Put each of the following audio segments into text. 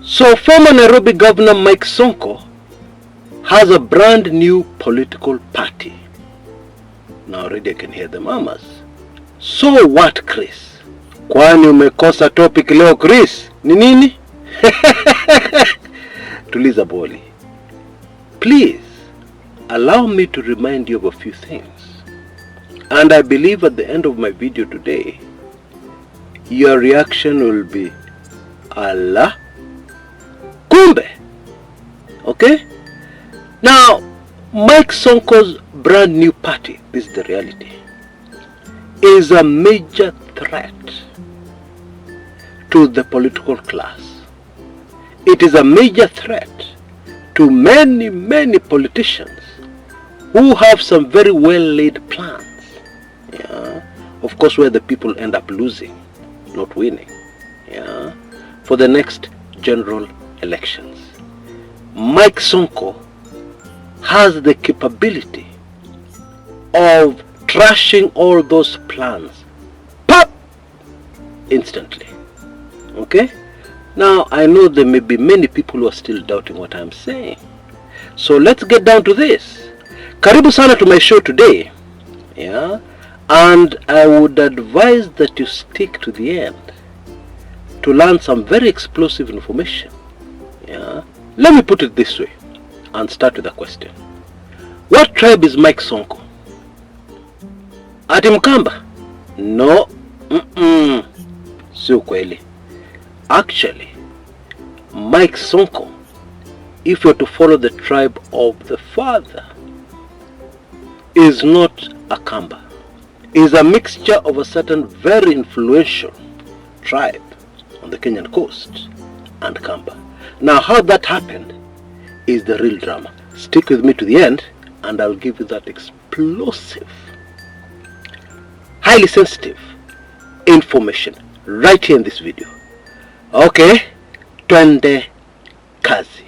So former Nairobi Governor Mike Sonko has a brand new political party. Now already I can hear the mamas. So what, Chris? Kwani umekosa topic leo, Chris? Ni nini? Tuliza boli. Please allow me to remind you of a few things. And I believe at the end of my video today, your reaction will be, Allah, kumbe. Okay? Now, Mike Sonko's brand new party, this is the reality, is a major threat to the political class. It is a major threat to many politicians who have some very well laid plans. Yeah, of course, where the people end up losing, not winning. Yeah, for the next general elections. Mike Sonko has the capability of trashing all those plans, pop, instantly. Okay? Now, I know there may be many people who are still doubting what I'm saying. So let's get down to this. Karibu sana to my show today. Yeah? And I would advise that you stick to the end to learn some very explosive information. Yeah? Let me put it this way and start with a question. What tribe is Mike Sonko? Ati Mkamba? No. Sio kweli. Actually, Mike Sonko, if you're to follow the tribe of the father, is not a Kamba. Is a mixture of a certain very influential tribe on the Kenyan coast and Kamba. Now, how that happened is the real drama. Stick with me to the end and I'll give you that explosive, highly sensitive information right here in this video. Okay, twende kazi.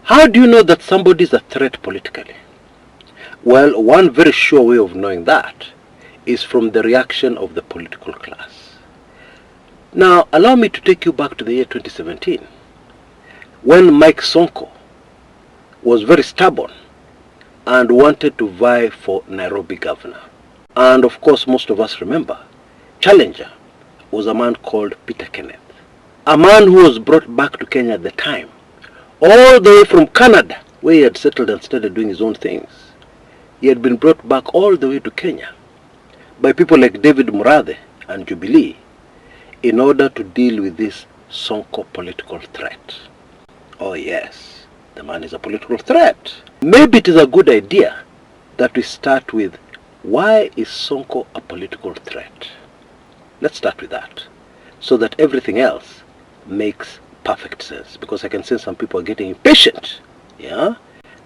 How do you know that somebody is a threat politically? Well, one very sure way of knowing that is from the reaction of the political class. Now, allow me to take you back to the year 2017, when Mike Sonko was very stubborn and wanted to vie for Nairobi governor. And of course, most of us remember, challenger was a man called Peter Kenneth, a man who was brought back to Kenya at the time, all the way from Canada, where he had settled and started doing his own things. He had been brought back all the way to Kenya by people like David Murathe and Jubilee in order to deal with this Sonko political threat. Oh yes, the man is a political threat. Maybe it is a good idea that we start with, why is Sonko a political threat? Let's start with that, so that everything else makes perfect sense, because I can sense some people are getting impatient. Yeah,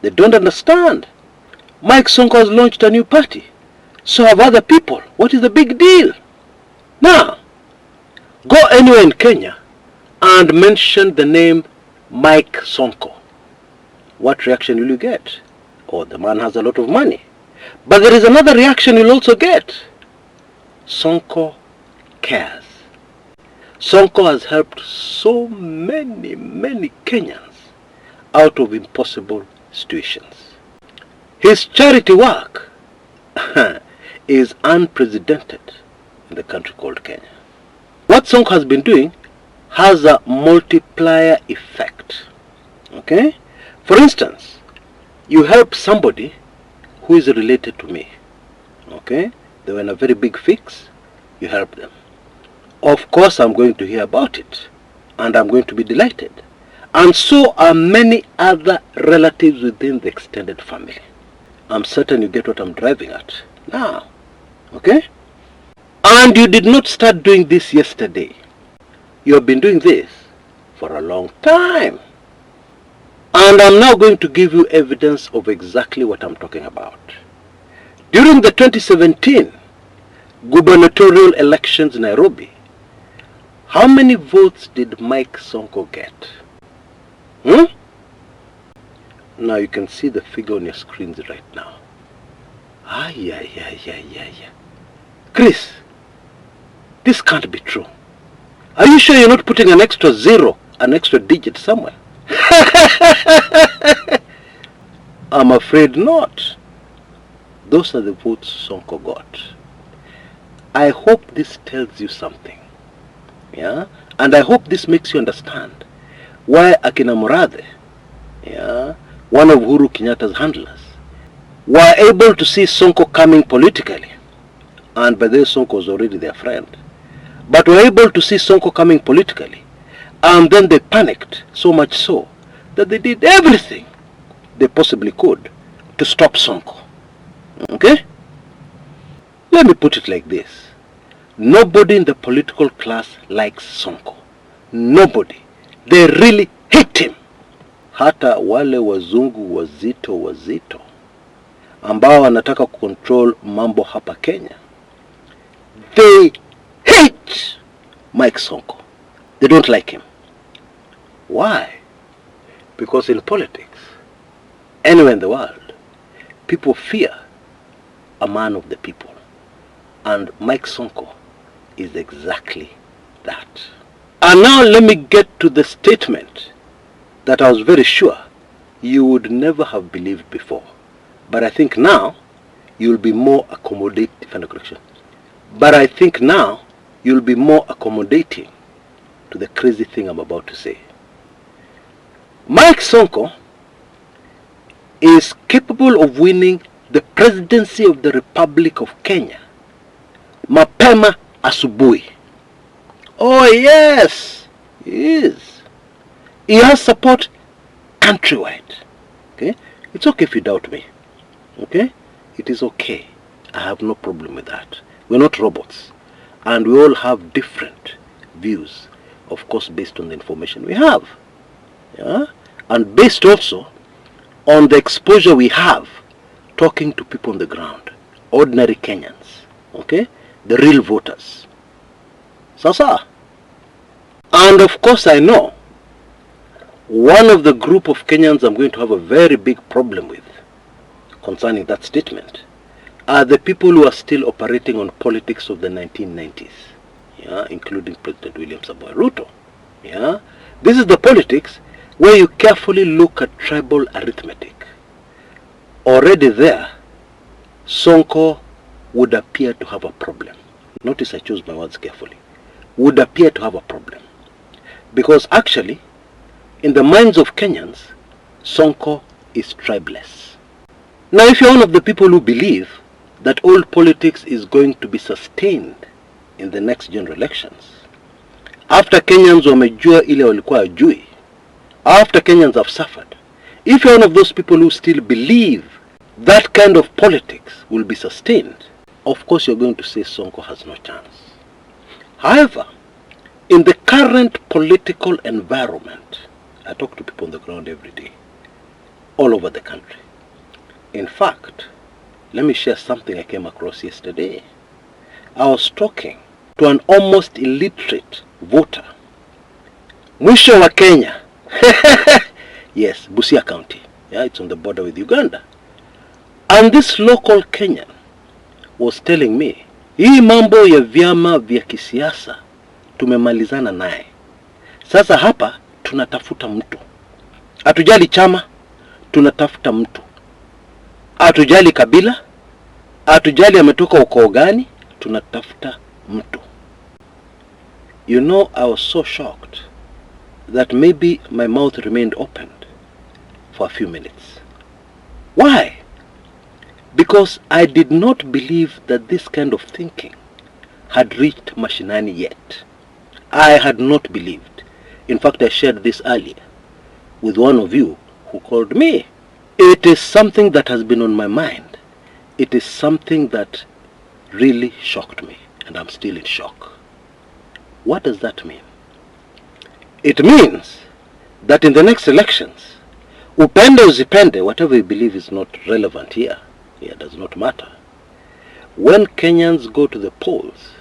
they don't understand. Mike Sonko has launched a new party, so have other people. What is the big deal? Now, go anywhere in Kenya and mention the name Mike Sonko. What reaction will you get? Oh, the man has a lot of money. But there is another reaction you'll also get. Sonko cares. Sonko has helped so many Kenyans out of impossible situations. His charity work is unprecedented in the country called Kenya. What Sonko has been doing has a multiplier effect. Okay? For instance, you help somebody who is related to me. Okay? They were in a very big fix, you help them. Of course, I'm going to hear about it, and I'm going to be delighted. And so are many other relatives within the extended family. I'm certain you get what I'm driving at now. Okay? And you did not start doing this yesterday. You have been doing this for a long time. And I'm now going to give you evidence of exactly what I'm talking about. During the 2017 gubernatorial elections in Nairobi, how many votes did Mike Sonko get? Now you can see the figure on your screens right now. Chris, this can't be true. Are you sure you're not putting an extra zero, an extra digit somewhere? I'm afraid not. Those are the votes Sonko got. I hope this tells you something. Yeah? And I hope this makes you understand why Akina Murathe, one of Uhuru Kenyatta's handlers, were able to see Sonko coming politically. And by the way, Sonko was already their friend. But were able to see Sonko coming politically. And then they panicked, so much so that they did everything they possibly could to stop Sonko. Okay? Let me put it like this. Nobody in the political class likes Sonko. Nobody. They really hate him. Hata wale wazungu wazito ambao wanataka control mambo hapa Kenya, they hate Mike Sonko. They don't like him. Why? Because in politics, anywhere in the world, people fear a man of the people. And Mike Sonko is exactly that. And now let me get to the statement that I was very sure you would never have believed before. But I think now you'll be more accommodating. But I think now you'll be more accommodating to the crazy thing I'm about to say. Mike Sonko is capable of winning the presidency of the Republic of Kenya mapema asubuhi. Oh yes, he is. He has support countrywide. Okay? It's okay if you doubt me. Okay? It is okay. I have no problem with that. We're not robots. And we all have different views, of course, based on the information we have. Yeah? And based also on the exposure we have talking to people on the ground, ordinary Kenyans, okay? The real voters. Sasa. And of course I know one of the group of Kenyans I'm going to have a very big problem with concerning that statement are the people who are still operating on politics of the 1990s, yeah, including President William Samoei Ruto. Yeah? This is the politics where you carefully look at tribal arithmetic. Already there, Sonko would appear to have a problem. Notice I chose my words carefully. Would appear to have a problem. Because actually, in the minds of Kenyans, Sonko is tribeless. Now if you're one of the people who believe that old politics is going to be sustained in the next general elections, after Kenyans wamejua ile walikuwa hawajui, after Kenyans have suffered, if you're one of those people who still believe that kind of politics will be sustained, of course you're going to say Sonko has no chance. However, in the current political environment, I talk to people on the ground every day, all over the country. In fact, let me share something I came across yesterday. I was talking to an almost illiterate voter. Mwisho wa Kenya. Yes, Busia County. Yeah, it's on the border with Uganda. And this local Kenyan was telling me, hii mambo ya vyama vya kisiasa tumemalizana naye. Sasa hapa tunatafuta mtu. Hatujali chama, tunatafuta mtu. Hatujali kabila, hatujali ametoka ukoo gani, tunatafuta mtu. You know, I was so shocked that maybe my mouth remained opened for a few minutes. Why? Because I did not believe that this kind of thinking had reached mashinani yet. I had not believed. In fact, I shared this earlier with one of you who called me. It is something that has been on my mind. It is something that really shocked me, and I'm still in shock. What does that mean? It means that in the next elections, Upende usipende, whatever you believe is not relevant here. Here does not matter. When Kenyans go to the polls,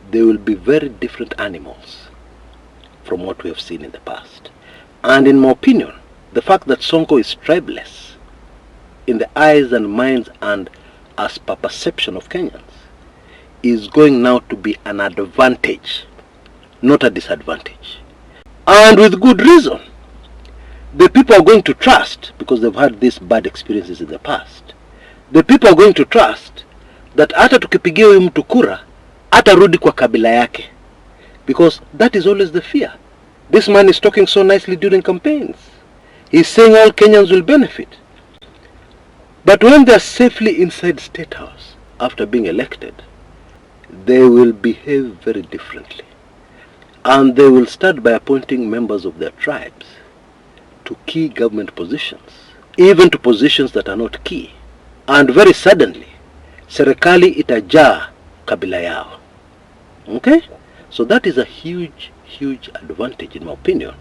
they will be very different animals from what we have seen in the past. And in my opinion, the fact that Sonko is tribeless in the eyes and minds and as per perception of Kenyans is going now to be an advantage, not a disadvantage. And with good reason. The people are going to trust, because they've had these bad experiences in the past, the people are going to trust that hata tukipigia huyu mtu kura, hatarudi kwa kabila yake. Because that is always the fear. This man is talking so nicely during campaigns. He's saying all Kenyans will benefit. But when they're safely inside State House after being elected, they will behave very differently. And they will start by appointing members of their tribes to key government positions, even to positions that are not key. And very suddenly, serikali itajaa kabila yao. Okay? So that is a huge, huge advantage, in my opinion,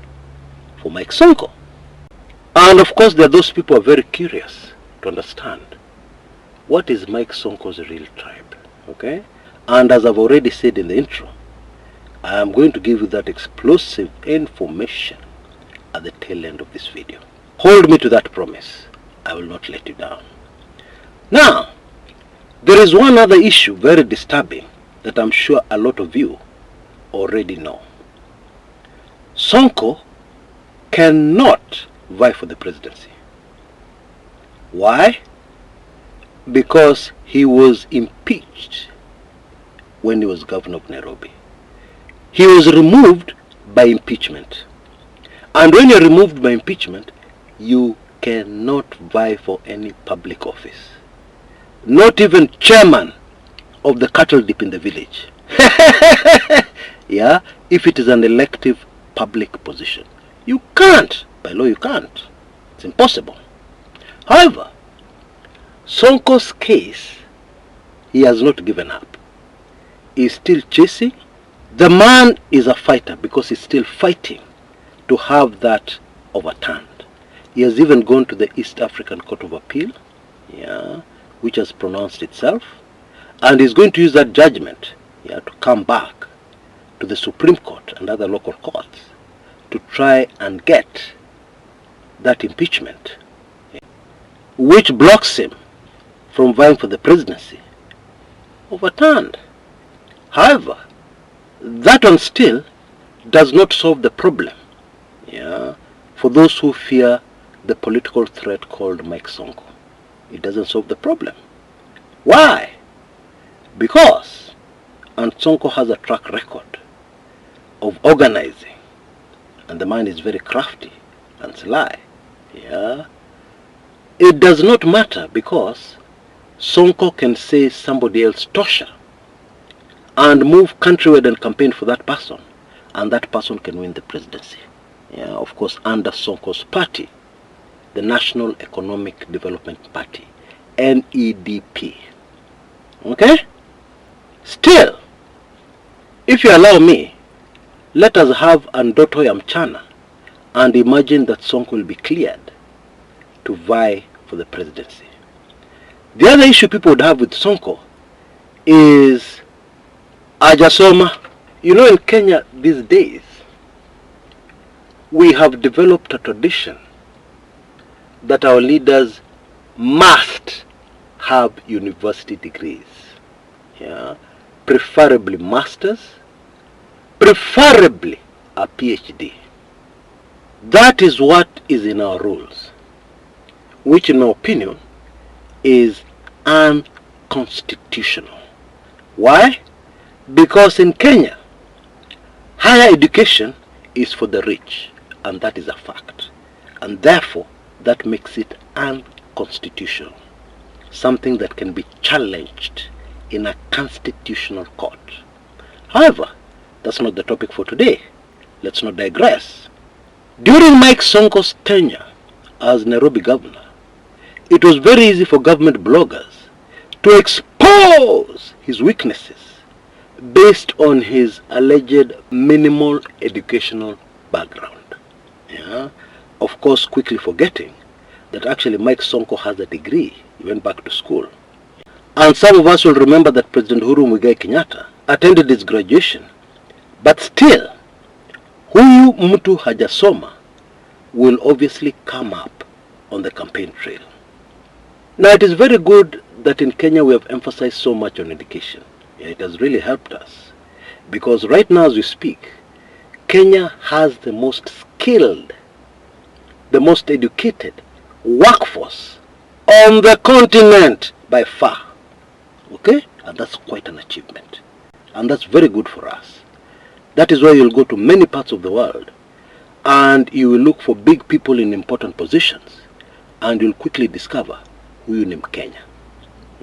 for Mike Sonko. And of course, there are those people who are very curious to understand what is Mike Sonko's real tribe. Okay? And as I've already said in the intro, I am going to give you that explosive information at the tail end of this video. Hold me to that promise. I will not let you down. Now, there is one other issue very disturbing that I'm sure a lot of you already know. Sonko cannot vie for the presidency. Why? Because he was impeached when he was governor of Nairobi. He was removed by impeachment. And when you're removed by impeachment, you cannot vie for any public office. Not even chairman of the cattle dip in the village. Yeah, if it is an elective public position. You can't. By law, you can't. It's impossible. However, Sonko's case, he has not given up. He's still chasing. The man is a fighter because he's still fighting to have that overturned. He has even gone to the East African Court of Appeal, yeah, which has pronounced itself, and he's going to use that judgment, yeah, to come back to the Supreme Court and other local courts to try and get that impeachment, yeah, which blocks him from vying for the presidency, overturned. However, that one still does not solve the problem, yeah, for those who fear the political threat called Mike Sonko. It doesn't solve the problem. Why? Because, and Sonko has a track record of organizing, and the man is very crafty and sly, yeah. It does not matter because Sonko can say somebody else tosha and move countrywide and campaign for that person, and that person can win the presidency. Yeah, of course, under Sonko's party, the National Economic Development Party, NEDP. Okay? Still, if you allow me, let us have Andoto ya Mchana and imagine that Sonko will be cleared to vie for the presidency. The other issue people would have with Sonko is Ajasoma. You know, in Kenya these days, we have developed a tradition that our leaders must have university degrees. Yeah, preferably masters, preferably a PhD. That is what is in our rules, which in my opinion is unconstitutional. Why? Because in Kenya, higher education is for the rich, and that is a fact. And therefore, that makes it unconstitutional. Something that can be challenged in a constitutional court. However, that's not the topic for today. Let's not digress. During Mike Sonko's tenure as Nairobi governor, it was very easy for government bloggers to expose his weaknesses based on his alleged minimal educational background. Yeah? of course quickly forgetting that actually Mike Sonko has a degree. He went back to school. And some of us will remember that President Uhuru Muigai Kenyatta attended his graduation. But still, huyu mtu hajasoma will obviously come up on the campaign trail. Now, it is very good that in Kenya we have emphasized so much on education. Yeah, it has really helped us. Because right now as we speak, Kenya has the most skilled, the most educated workforce on the continent by far. Okay? And that's quite an achievement. And that's very good for us. That is why you'll go to many parts of the world and you will look for big people in important positions and you'll quickly discover who you name Kenya.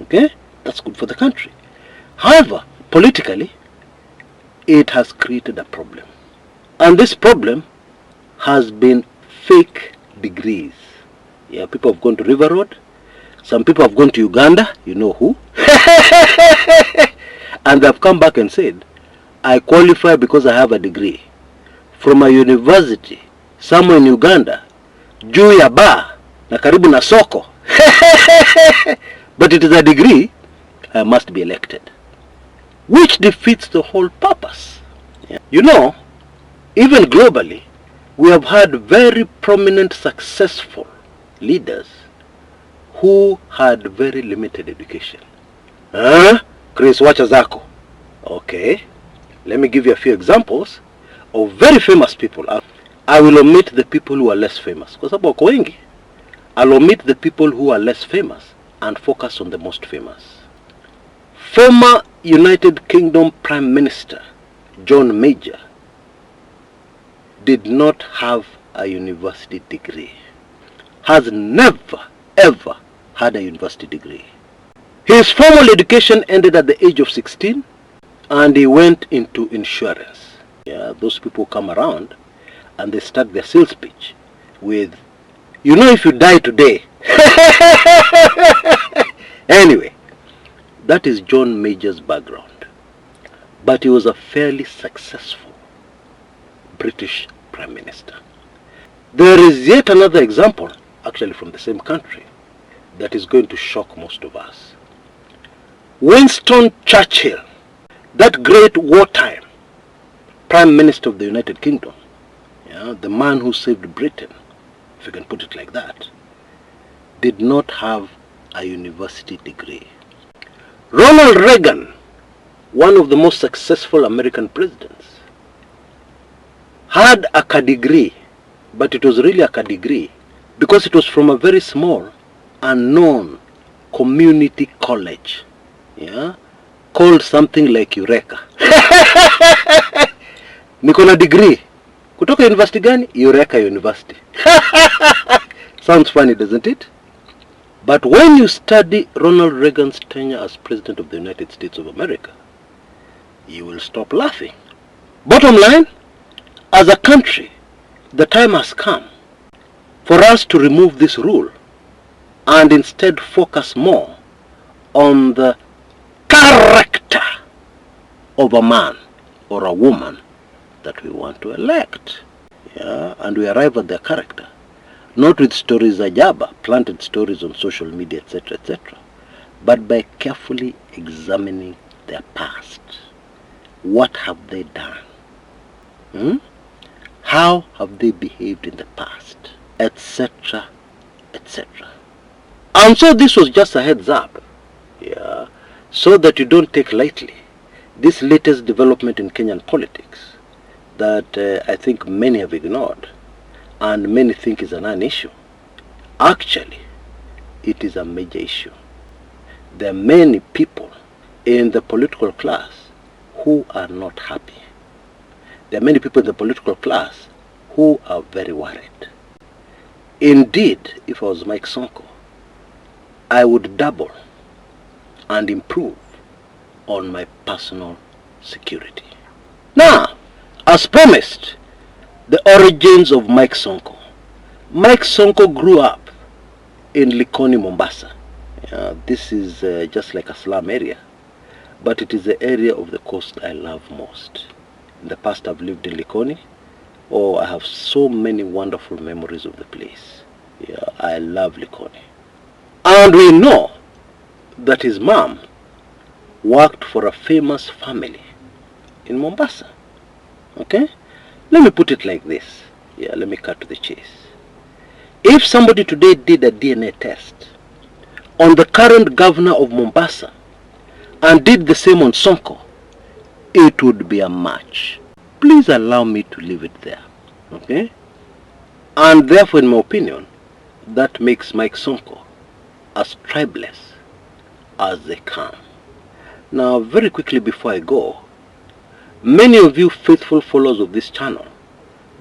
Okay? That's good for the country. However, politically, it has created a problem. And this problem has been fake degrees. Yeah, people have gone to River Road. Some people have gone to Uganda, you know who. And they've come back and said, I qualify because I have a degree from a university somewhere in Uganda, juu ya bar na karibu na soko. But it is a degree, I must be elected. Which defeats the whole purpose. Yeah. You know, even globally, we have had very prominent, successful leaders who had very limited education. Chris, wacha zako. Okay, let me give you a few examples of very famous people. I will omit the people who are less famous. Kwa sababu wako wengi. I'll omit the people who are less famous and focus on the most famous. Former United Kingdom Prime Minister John Major did not have a university degree. Has never, ever had a university degree. His formal education ended at the age of 16 and he went into insurance. Yeah, those people come around and they start their sales pitch with, you know, if you die today. Anyway, that is John Major's background. But he was a fairly successful British Prime Minister. There is yet another example, actually from the same country, that is going to shock most of us. Winston Churchill, that great wartime Prime Minister of the United Kingdom, yeah, the man who saved Britain, if you can put it like that, did not have a university degree. Ronald Reagan, one of the most successful American presidents, had a degree, but it was really a degree because it was from a very small, unknown community college, yeah, called something like Eureka. Niko na degree. Kutoka university gani? Eureka University. Sounds funny, doesn't it? But when you study Ronald Reagan's tenure as President of the United States of America, you will stop laughing. Bottom line, as a country, the time has come for us to remove this rule and instead focus more on the character of a man or a woman that we want to elect. Yeah, and we arrive at their character, not with stories ajaba, planted stories on social media, etc., etc., but by carefully examining their past. What have they done? How have they behaved in the past? Etc., etc. And so this was just a heads up, yeah, so that you don't take lightly this latest development in Kenyan politics that I think many have ignored and many think is a non-issue. Actually, it is a major issue. There are many people in the political class who are not happy. There are many people in the political class who are very worried. Indeed, if I was Mike Sonko, I would double and improve on my personal security. Now, as promised, the origins of Mike Sonko. Mike Sonko grew up in Likoni, Mombasa. This is just like a slum area, but it is the area of the coast I love most. In the past, I've lived in Likoni, Oh, I have so many wonderful memories of the place. Yeah, I love Likoni. And we know that his mom worked for a famous family in Mombasa. Okay? Let me put it like this. Yeah, let me cut to the chase. If somebody today did a DNA test on the current governor of Mombasa and did the same on Sonko, it would be a match. Please allow me to leave it there. Okay? And therefore, in my opinion, that makes Mike Sonko as tribeless as they come. Now, very quickly before I go, many of you faithful followers of this channel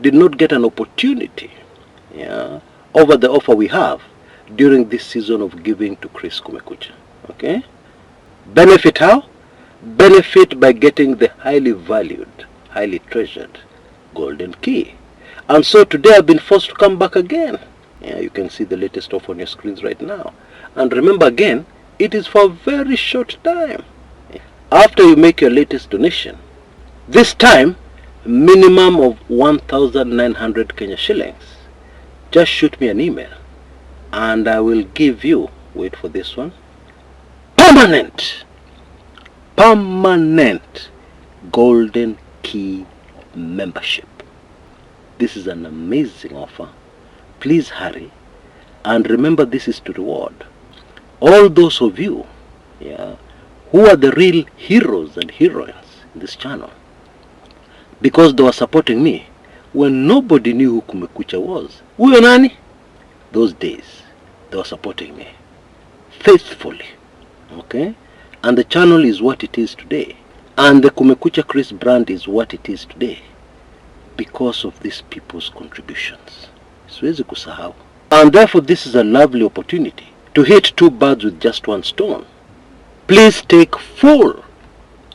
did not get an opportunity, over the offer we have during this season of giving to Chris Kumekucha. Okay? Benefit how? Benefit by getting the highly valued, highly treasured golden key. And so today I've been forced to come back again. Yeah, you can see the latest offer on your screens right now. And remember again, it is for a very short time. After you make your latest donation, this time minimum of 1,900 Kenya shillings, just shoot me an email and I will give you, wait for this one, permanent golden key membership. This is an amazing offer. Please hurry, and remember, this is to reward all those of you who are the real heroes and heroines in this channel, because they were supporting me when nobody knew who Kumekucha was. Huyo nani? Those days they were supporting me faithfully. Okay? And the channel is what it is today, and the Kumekucha Chris brand is what it is today because of these people's contributions. Siwezi kusahau. And therefore this is a lovely opportunity to hit two birds with just one stone. Please take full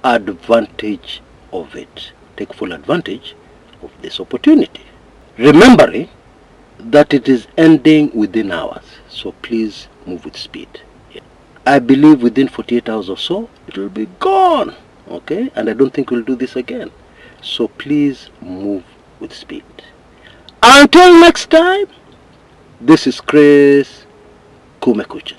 advantage of it. Take full advantage of this opportunity, remembering that it is ending within hours. So please move with speed. I believe within 48 hours or so it will be gone. Okay? And I don't think we'll do this again. So please move with speed. Until next time, this is Chris Kumekucha.